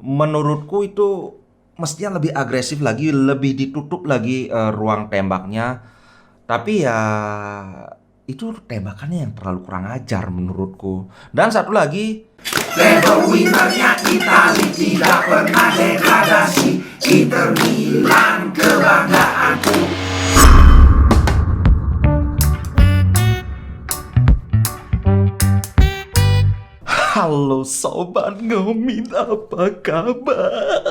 menurutku itu mestinya lebih agresif lagi, lebih ditutup lagi ruang tembaknya. Tapi ya itu tembakannya yang terlalu kurang ajar menurutku. Dan satu lagi, Treble winnernya Itali tidak pernah degradasi. Inter Milan kebanggaanku. halo sobat Ngomin, apa kabar?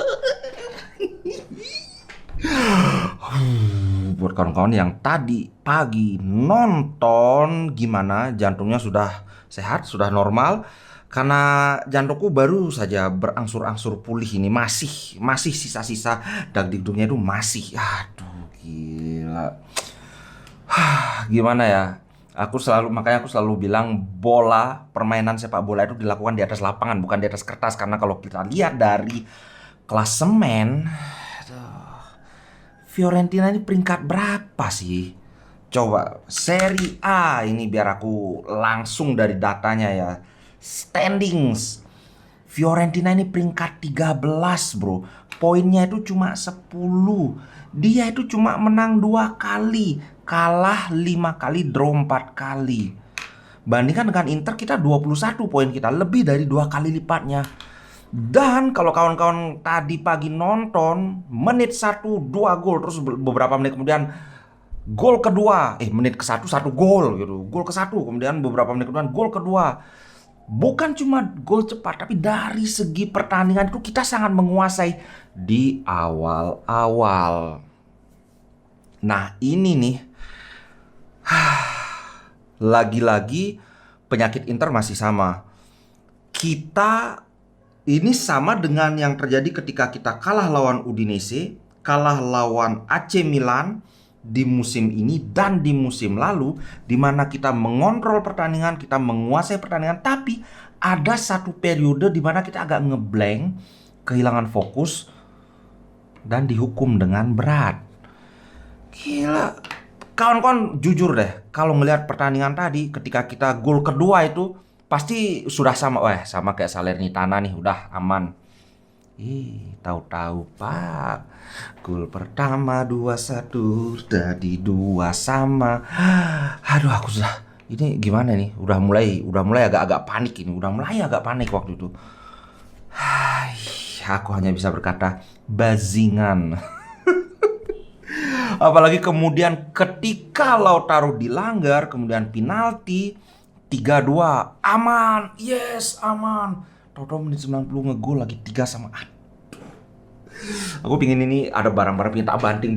Buat kawan-kawan yang tadi pagi nonton, gimana jantungnya sudah sehat, sudah normal? Karena jantungku baru saja berangsur-angsur pulih ini, masih sisa-sisa dagdikdungnya itu masih. Aduh, gila. Gimana ya? Makanya aku selalu bilang permainan sepak bola itu dilakukan di atas lapangan, bukan di atas kertas. Karena kalau kita lihat dari klasemen, Fiorentina ini peringkat berapa sih? Coba Serie A ini biar aku langsung dari datanya ya. Standings. Fiorentina ini peringkat 13, bro. Poinnya itu cuma 10. Dia itu cuma menang 2 kali, kalah 5 kali, draw 4 kali. Bandingkan dengan Inter, kita 21 poin, kita lebih dari 2 kali lipatnya. Dan kalau kawan-kawan tadi pagi nonton, menit 1 2 gol, terus beberapa menit kemudian gol kedua, menit ke 1 1 gol gitu. Gol ke 1, kemudian beberapa menit kemudian gol kedua. Bukan cuma gol cepat, tapi dari segi pertandingan itu kita sangat menguasai di awal-awal. Nah, ini nih lagi-lagi penyakit Inter masih sama. Kita ini sama dengan yang terjadi ketika kita kalah lawan Udinese, kalah lawan AC Milan di musim ini dan di musim lalu, di mana kita mengontrol pertandingan, kita menguasai pertandingan, tapi ada satu periode di mana kita agak ngeblank, kehilangan fokus, dan dihukum dengan berat. Gila. Kawan-kawan jujur deh, kalau ngelihat pertandingan tadi, ketika kita gol kedua itu pasti sudah sama kayak Salernitana nih, udah aman. Tahu-tahu Pak, gol pertama 2-1 jadi 2 sama. Aduh, aku sudah ini gimana nih? Udah mulai agak-agak panik ini, udah mulai agak panik waktu itu. Aku hanya bisa berkata bajingan. Apalagi kemudian ketika Lautaro dilanggar, kemudian penalti 3-2, aman, yes, aman. Tahu-tahu menit 90 ngegol lagi 3 sama. Aku pingin ini ada barang-barang pingin tak banting.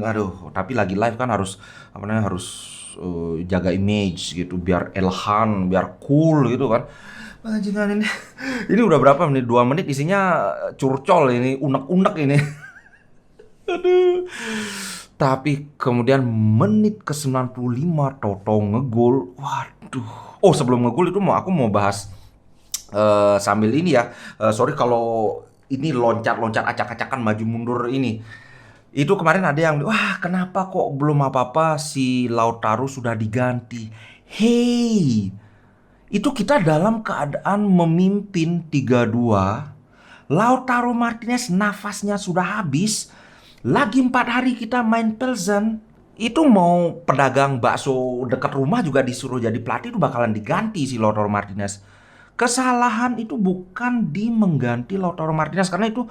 Aduh, tapi lagi live kan harus jaga image gitu biar Elhan, biar cool gitu kan. Bajingan ini. Ini udah berapa menit? 2 menit isinya curcol ini, unek-unek ini. Aduh. Tapi kemudian menit ke 95 Toto ngegol. Waduh. Oh, sebelum ngegol itu aku mau bahas sambil ini ya. Sorry kalau ini loncat-loncat acak-acakan maju mundur ini. Itu kemarin ada yang, wah kenapa kok belum apa-apa si Lautaro sudah diganti. Hey, itu kita dalam keadaan memimpin 3-2. Lautaro Martinez nafasnya sudah habis. Lagi 4 hari kita main Pilsen. Itu mau pedagang bakso dekat rumah juga disuruh jadi pelatih, itu bakalan diganti si Lautaro Martinez. Kesalahan itu bukan di mengganti Lautaro Martinez, karena itu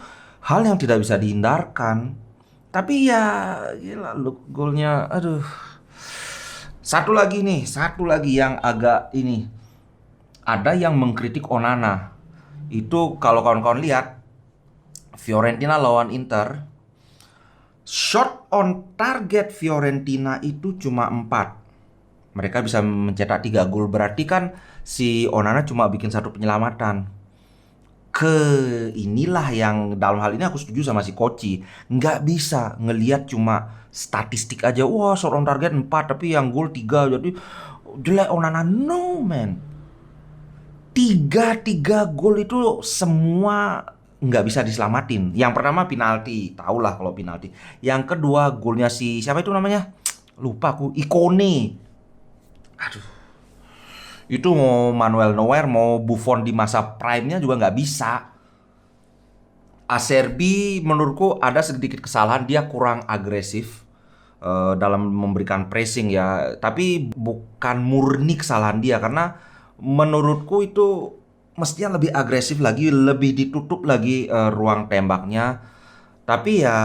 hal yang tidak bisa dihindarkan. Tapi ya gila, golnya aduh. Satu lagi yang agak ini. Ada yang mengkritik Onana. Itu kalau kawan-kawan lihat Fiorentina lawan Inter, shot on target Fiorentina itu cuma 4. Mereka bisa mencetak 3 gol. Berarti kan si Onana cuma bikin 1 penyelamatan. Inilah yang dalam hal ini aku setuju sama si Koci. Nggak bisa ngelihat cuma statistik aja. Wah, shot on target 4 tapi yang gol 3. Jadi jelek Onana. No man. 3 gol itu semua nggak bisa diselamatin. Yang pertama penalti, tahulah kalau penalti. Yang kedua golnya si siapa itu namanya? Lupa aku. Ikone. Aduh. Itu mau Manuel Neuer, mau Buffon di masa prime-nya juga nggak bisa. Acerbi menurutku ada sedikit kesalahan, dia kurang agresif dalam memberikan pressing ya. Tapi bukan murni kesalahan dia, karena menurutku itu mestinya lebih agresif lagi, lebih ditutup lagi ruang tembaknya. Tapi ya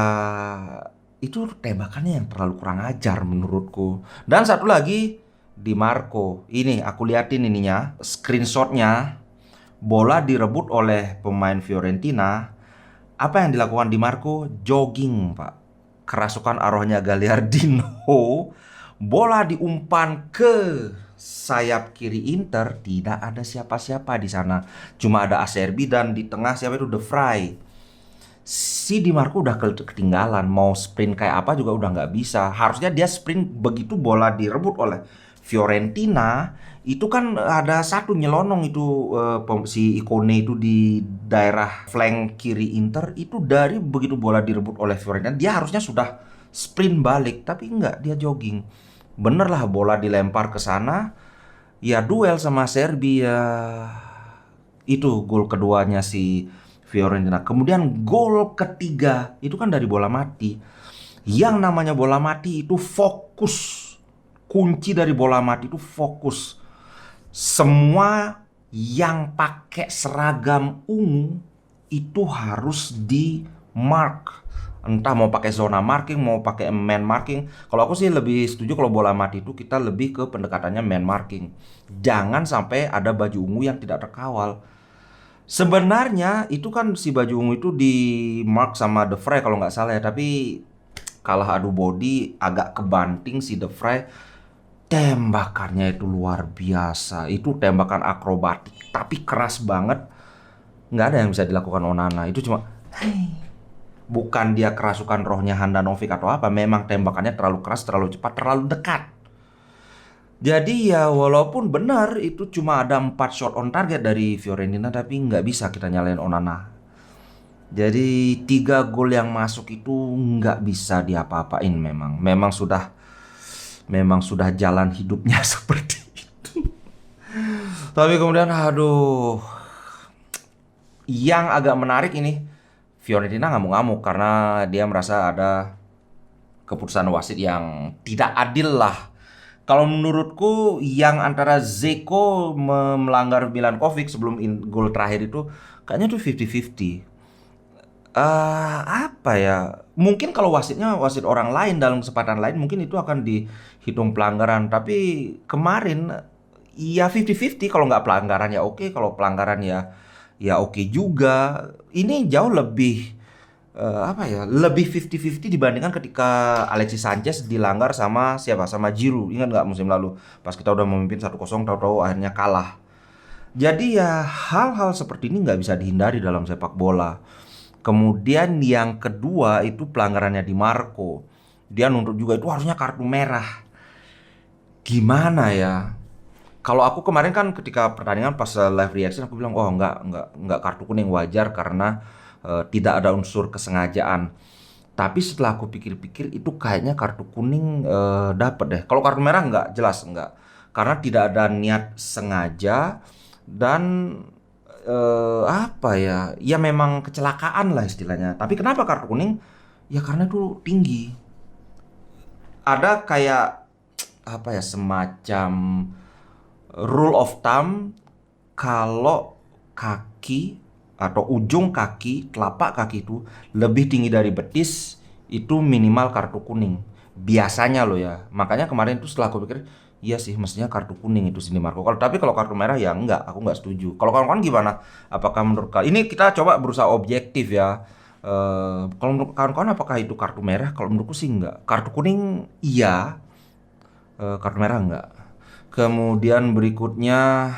itu tembakannya yang terlalu kurang ajar menurutku. Dan satu lagi di Marco. Ini aku liatin ininya, screenshotnya. Bola direbut oleh pemain Fiorentina. Apa yang dilakukan Di Marco? Jogging, Pak. Kerasukan arwahnya Gagliardino. Bola diumpan ke sayap kiri Inter. Tidak ada siapa-siapa di sana. Cuma ada Acerbi dan di tengah siapa itu? De Vrij. Si Di Marco udah ketinggalan. Mau sprint kayak apa juga udah nggak bisa. Harusnya dia sprint begitu bola direbut oleh Fiorentina. Itu kan ada satu nyelonong itu si Ikone itu di daerah flank kiri Inter. Itu dari begitu bola direbut oleh Fiorentina, dia harusnya sudah sprint balik, tapi enggak, dia jogging. Bener lah, bola dilempar ke sana, ya duel sama Serbia. Itu gol keduanya si Fiorentina. Kemudian gol ketiga itu kan dari bola mati. Yang namanya bola mati itu fokus. Kunci dari bola mati itu fokus. Semua yang pakai seragam ungu itu harus di mark. Entah mau pakai zona marking, mau pakai man marking. Kalau aku sih lebih setuju kalau bola mati itu kita lebih ke pendekatannya man marking. Jangan sampai ada baju ungu yang tidak terkawal. Sebenarnya itu kan si baju ungu itu di mark sama De Vrij kalau nggak salah ya. Tapi kalah adu body, agak kebanting si De Vrij. Tembakannya itu luar biasa. Itu tembakan akrobatik, tapi keras banget. Nggak ada yang bisa dilakukan Onana. Itu cuma bukan dia kerasukan rohnya Handanovic atau apa. Memang tembakannya terlalu keras, terlalu cepat, terlalu dekat. Jadi ya walaupun benar itu cuma ada 4 shot on target dari Fiorentina, tapi nggak bisa kita nyalain Onana. Jadi 3 gol yang masuk itu nggak bisa diapa-apain memang. Memang sudah jalan hidupnya seperti itu. Tapi kemudian aduh, yang agak menarik ini, Fiorentina ngamuk-ngamuk karena dia merasa ada keputusan wasit yang tidak adil lah. Kalau menurutku yang antara Zeko melanggar Milankovic sebelum gol terakhir itu kayaknya tuh 50-50. Apa ya? Mungkin kalau wasitnya wasit orang lain dalam kesempatan lain mungkin itu akan dihitung pelanggaran. Tapi kemarin ya 50-50, kalau nggak pelanggaran ya oke, kalau pelanggaran ya oke juga. Ini jauh lebih lebih 50-50 dibandingkan ketika Alexis Sanchez dilanggar sama siapa? Sama Giroud. Ingat nggak musim lalu pas kita udah memimpin 1-0 tahu-tahu akhirnya kalah. Jadi ya hal-hal seperti ini nggak bisa dihindari dalam sepak bola. Kemudian yang kedua itu pelanggarannya Di Marco. Dia nuntut juga itu harusnya kartu merah. Gimana ya? Kalau aku kemarin kan ketika pertandingan pas live reaction aku bilang enggak, kartu kuning wajar karena tidak ada unsur kesengajaan. Tapi setelah aku pikir-pikir itu kayaknya kartu kuning dapat deh. Kalau kartu merah enggak, jelas enggak. Karena tidak ada niat sengaja dan ya memang kecelakaan lah istilahnya. Tapi kenapa kartu kuning? Ya karena itu tinggi. Ada kayak semacam rule of thumb, kalau kaki atau ujung kaki, telapak kaki itu lebih tinggi dari betis, itu minimal kartu kuning. Biasanya loh ya. Makanya kemarin itu setelah aku pikir, iya sih mestinya kartu kuning itu Di Marco. Tapi kalau kartu merah ya enggak, aku enggak setuju. Kalau kawan-kawan gimana? Apakah menurut kalian? Ini kita coba berusaha objektif ya. Kalau menurut kawan-kawan apakah itu kartu merah? Kalau menurutku sih enggak. Kartu kuning iya, kartu merah enggak. Kemudian berikutnya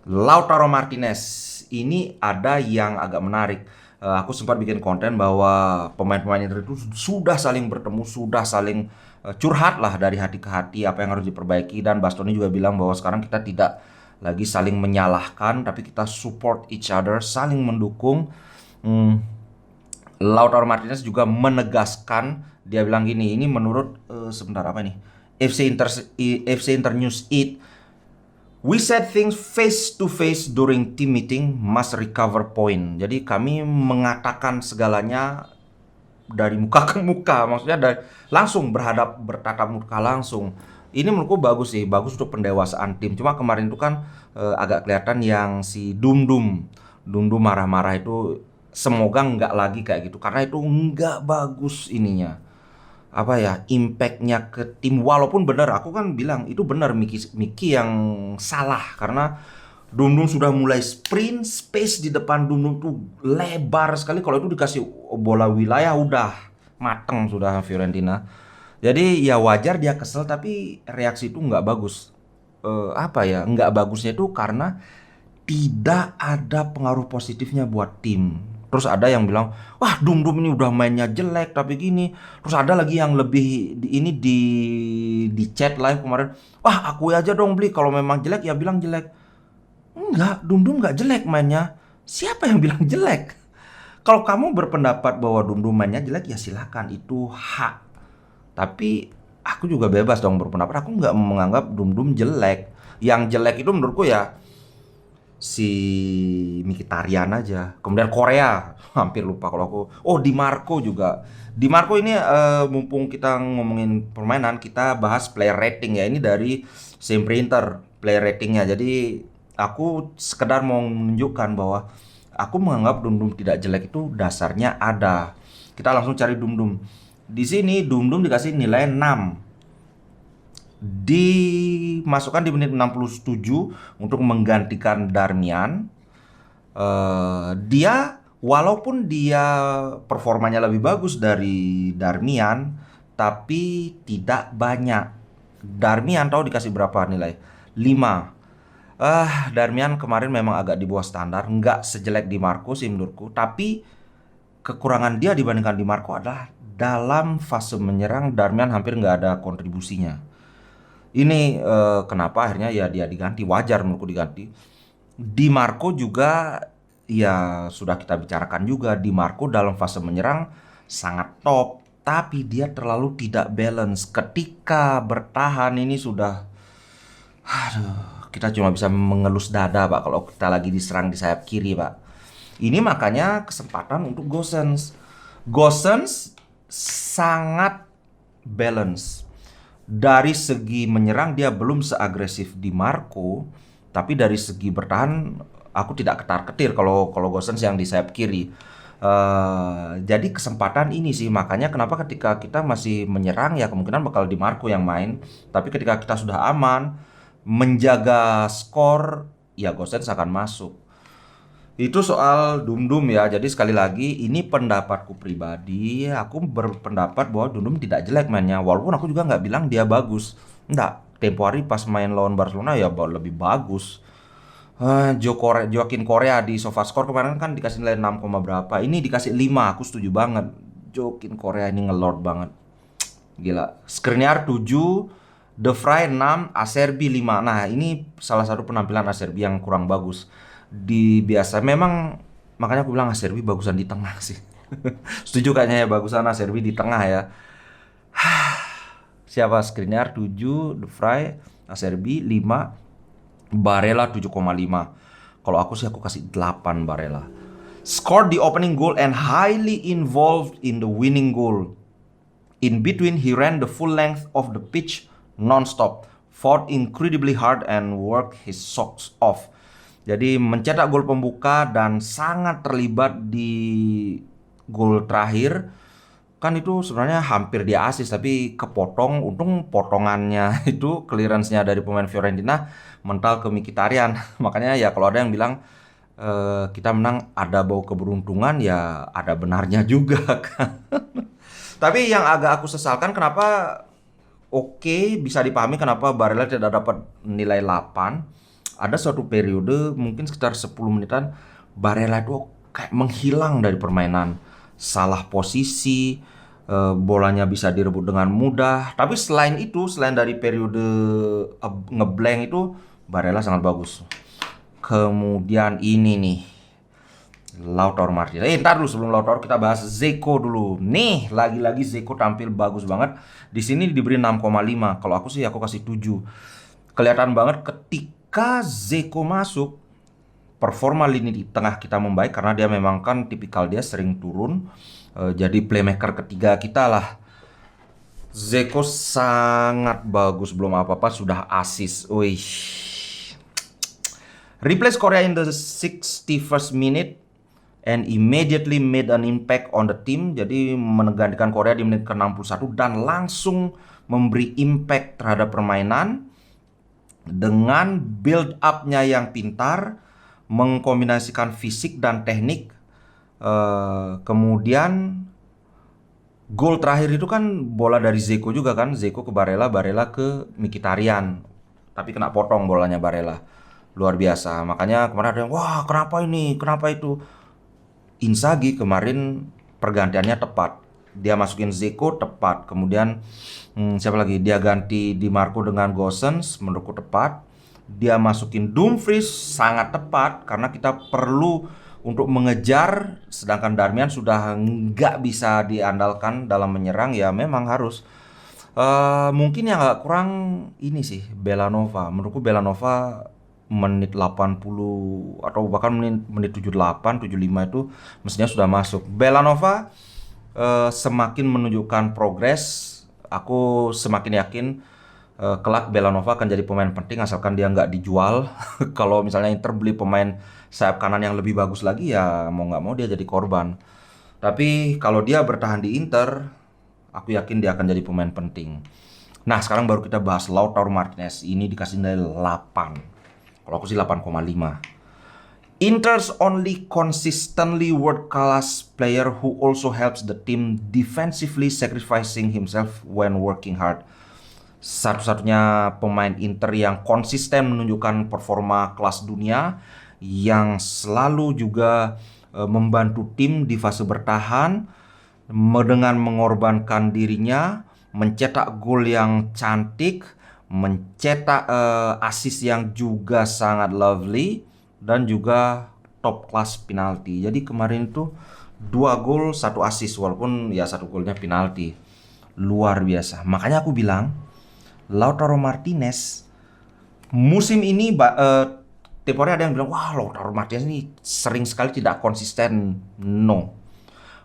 Lautaro Martinez. Ini ada yang agak menarik. Aku sempat bikin konten bahwa pemain-pemain Inter itu sudah saling bertemu, sudah saling curhat lah dari hati ke hati apa yang harus diperbaiki. Dan Bastoni juga bilang bahwa sekarang kita tidak lagi saling menyalahkan, tapi kita support each other, saling mendukung. Lautaro Martinez juga menegaskan, dia bilang gini, ini menurut FC Inter News 8, We said things face to face during team meeting must recover point. Jadi kami mengatakan segalanya dari muka ke muka, maksudnya dari langsung bertatap muka langsung. Ini menurutku bagus sih, bagus untuk pendewasaan tim. Cuma kemarin itu kan agak kelihatan yang si Dum Dum marah-marah itu, semoga nggak lagi kayak gitu karena itu nggak bagus ininya. Apa ya, impactnya ke tim. Walaupun benar, aku kan bilang itu benar Miki yang salah karena Dum sudah mulai sprint, space di depan Dum tuh lebar sekali. Kalau itu dikasih bola wilayah udah mateng sudah Fiorentina. Jadi ya wajar dia kesel, tapi reaksi itu nggak bagus. Apa ya, nggak bagusnya itu karena tidak ada pengaruh positifnya buat tim. Terus ada yang bilang, wah Dum ini udah mainnya jelek tapi gini. Terus ada lagi yang lebih di chat live kemarin, wah akui aja dong Bli, kalau memang jelek ya bilang jelek. Enggak, Dum nggak jelek mainnya. Siapa yang bilang jelek? Kalau kamu berpendapat bahwa Dum mainnya jelek ya silakan, itu hak. Tapi aku juga bebas dong berpendapat. Aku nggak menganggap Dum jelek. Yang jelek itu menurutku ya si Mkhitaryan aja. Kemudian Korea, hampir lupa kalau aku. Oh, Di Marco juga. Di Marco ini mumpung kita ngomongin permainan, kita bahas player rating ya. Ini dari Sempre Inter player ratingnya. Jadi aku sekedar mau menunjukkan bahwa aku menganggap Dum tidak jelek itu dasarnya ada. Kita langsung cari Dum. Di sini Dum dikasih nilai 6. Dimasukkan di menit 67 untuk menggantikan Darmian. Dia walaupun dia performanya lebih bagus dari Darmian, tapi tidak banyak. Darmian tahu dikasih berapa nilai? 5. Darmian kemarin memang agak di bawah standar, nggak sejelek Di Marco sih menurutku. Tapi kekurangan dia dibandingkan Di Marco adalah dalam fase menyerang Darmian hampir nggak ada kontribusinya. Ini kenapa akhirnya ya dia diganti, wajar menurutku diganti. Di Marco juga ya sudah kita bicarakan juga, Di Marco dalam fase menyerang sangat top, tapi dia terlalu tidak balance. Ketika bertahan ini sudah, kita cuma bisa mengelus dada Pak kalau kita lagi diserang di sayap kiri Pak. Ini makanya kesempatan untuk Gosens sangat balance. Dari segi menyerang dia belum seagresif Di Marco, tapi dari segi bertahan aku tidak ketar-ketir kalau Gosens yang di sayap kiri. Jadi kesempatan ini sih, makanya kenapa ketika kita masih menyerang ya kemungkinan bakal Di Marco yang main. Tapi ketika kita sudah aman menjaga skor, ya Gosens akan masuk. Itu soal Dum ya. Jadi sekali lagi ini pendapatku pribadi. Aku berpendapat bahwa Dum tidak jelek mainnya. Walaupun aku juga nggak bilang dia bagus. Nggak. Tempo hari pas main lawan Barcelona ya lebih bagus. Joaquin Korea di SofaScore kemarin kan dikasih nilai 6, berapa. Ini dikasih 5. Aku setuju banget. Joaquin Korea ini ngelord banget. Gila. Skriniar 7. De Vrij 6. Acerbi 5. Nah ini salah satu penampilan Acerbi yang kurang bagus. Di biasa memang, makanya aku bilang Acerbi bagusan di tengah sih. Setuju kayaknya ya, bagusan Acerbi di tengah ya. Siapa? Skriniar 7, De Vrij, Acerbi 5, Barella 7,5. Kalau aku sih aku kasih 8 Barella. Scored the opening goal and highly involved in the winning goal. In between he ran the full length of the pitch non-stop, fought incredibly hard and worked his socks off. Jadi mencetak gol pembuka dan sangat terlibat di gol terakhir. Kan itu sebenarnya hampir dia assist tapi kepotong. Untung potongannya itu clearance-nya dari pemain Fiorentina mental ke Mkhitaryan. Makanya ya kalau ada yang bilang kita menang ada bau keberuntungan, ya ada benarnya juga kan. Tapi yang agak aku sesalkan kenapa bisa dipahami kenapa Barella tidak dapat nilai 8. Ada suatu periode mungkin sekitar 10 menitan Barella itu kayak menghilang dari permainan. Salah posisi, bolanya bisa direbut dengan mudah. Tapi selain itu, selain dari periode ngeblank itu, Barella sangat bagus. Kemudian ini nih, Lautaro Martinez. Ntar dulu sebelum Lautaro kita bahas Dzeko dulu. Nih, lagi-lagi Dzeko tampil bagus banget. Di sini diberi 6,5. Kalau aku sih aku kasih 7. Kelihatan banget ketika ketika Dzeko masuk, performa lini di tengah kita membaik karena dia memang kan tipikal dia sering turun. Jadi playmaker ketiga kita lah. Dzeko sangat bagus, belum apa-apa sudah assist. Wih. Replace Korea in the 61st minute and immediately made an impact on the team. Jadi menggantikan Korea di menit ke-61 dan langsung memberi impact terhadap permainan dengan build up-nya yang pintar, mengkombinasikan fisik dan teknik. Kemudian gol terakhir itu kan bola dari Dzeko juga kan. Dzeko ke Barella, Barella ke Mkhitaryan. Tapi kena potong bolanya Barella. Luar biasa. Makanya kemarin ada yang, wah kenapa ini, kenapa itu. Inzaghi kemarin pergantiannya tepat. Dia masukin Dzeko tepat. Kemudian siapa lagi? Dia ganti Di Marco dengan Gosens, menurutku tepat. Dia masukin Dumfries sangat tepat karena kita perlu untuk mengejar, sedangkan Darmian sudah nggak bisa diandalkan dalam menyerang, ya memang harus. Mungkin yang nggak kurang ini sih, Belanova. Menurutku Belanova menit 80 atau bahkan menit 78, 75 itu mestinya sudah masuk. Belanova semakin menunjukkan progres. Aku semakin yakin kelak Belanova akan jadi pemain penting asalkan dia nggak dijual. Kalau misalnya Inter beli pemain sayap kanan yang lebih bagus lagi, ya mau nggak mau dia jadi korban. Tapi kalau dia bertahan di Inter, aku yakin dia akan jadi pemain penting. Nah sekarang baru kita bahas Lautaro Martinez. Ini dikasih nilai 8. Kalau aku sih 8,5. Inter's only consistently world-class player who also helps the team defensively, sacrificing himself when working hard. Satu-satunya pemain Inter yang konsisten menunjukkan performa kelas dunia, yang selalu juga membantu tim di fase bertahan dengan mengorbankan dirinya, mencetak gol yang cantik, mencetak assist yang juga sangat lovely, dan juga top class penalti. Jadi kemarin itu 2 gol 1 assist, walaupun ya 1 golnya penalti. Luar biasa. Makanya aku bilang Lautaro Martinez musim ini tempo hari ada yang bilang, wah Lautaro Martinez ini sering sekali tidak konsisten. No.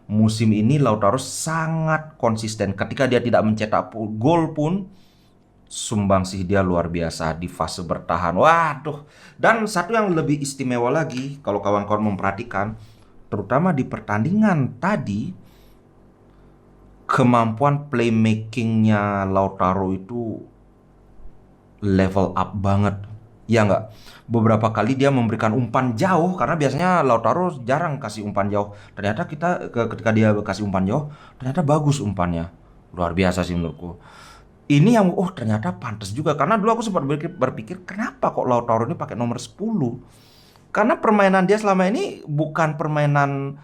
Musim ini Lautaro sangat konsisten. Ketika dia tidak mencetak gol pun, sumbangsih dia luar biasa di fase bertahan. Waduh. Dan satu yang lebih istimewa lagi, kalau kawan-kawan memperhatikan, terutama di pertandingan tadi, kemampuan playmakingnya Lautaro itu level up banget. Ya nggak? Beberapa kali dia memberikan umpan jauh, karena biasanya Lautaro jarang kasih umpan jauh. Ternyata ketika dia kasih umpan jauh, ternyata bagus umpannya. Luar biasa sih menurutku. Ini yang ternyata pantas juga, karena dulu aku sempat berpikir kenapa kok Lautaro ini pakai nomor 10. Karena permainan dia selama ini bukan permainan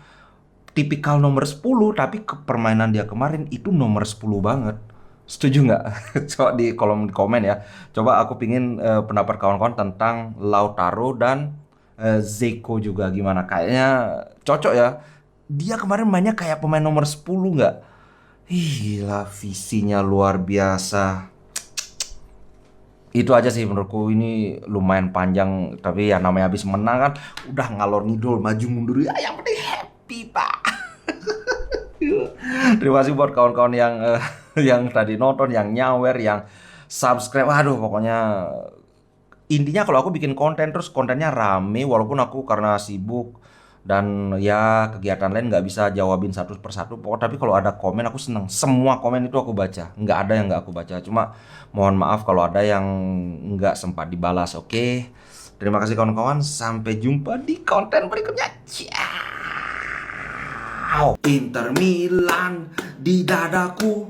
tipikal nomor 10, tapi permainan dia kemarin itu nomor 10 banget. Setuju nggak? Coba di kolom komen ya. Coba aku pingin pendapat kawan-kawan tentang Lautaro dan Dzeko juga gimana. Kayaknya cocok ya. Dia kemarin mainnya kayak pemain nomor 10 nggak? Gila, visinya luar biasa. Itu aja sih menurutku, ini lumayan panjang. Tapi ya namanya habis menang kan, udah ngalor ngidul, maju mundur. Ya yang penting happy pak. Terima kasih buat kawan-kawan yang tadi nonton, yang nyawer, yang subscribe. Waduh, pokoknya intinya kalau aku bikin konten terus kontennya rame, walaupun aku karena sibuk dan ya kegiatan lain nggak bisa jawabin satu persatu. Tapi kalau ada komen aku seneng. Semua komen itu aku baca. Nggak ada yang nggak aku baca. Cuma mohon maaf kalau ada yang nggak sempat dibalas. Oke. Terima kasih kawan-kawan. Sampai jumpa di konten berikutnya. Ciao. Inter Milan di dadaku,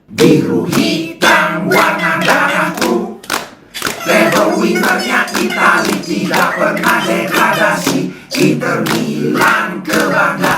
biru hitam warna darahku. Level winnernya Itali, tidak pernah degradasi. Inter Milan kebanggaan.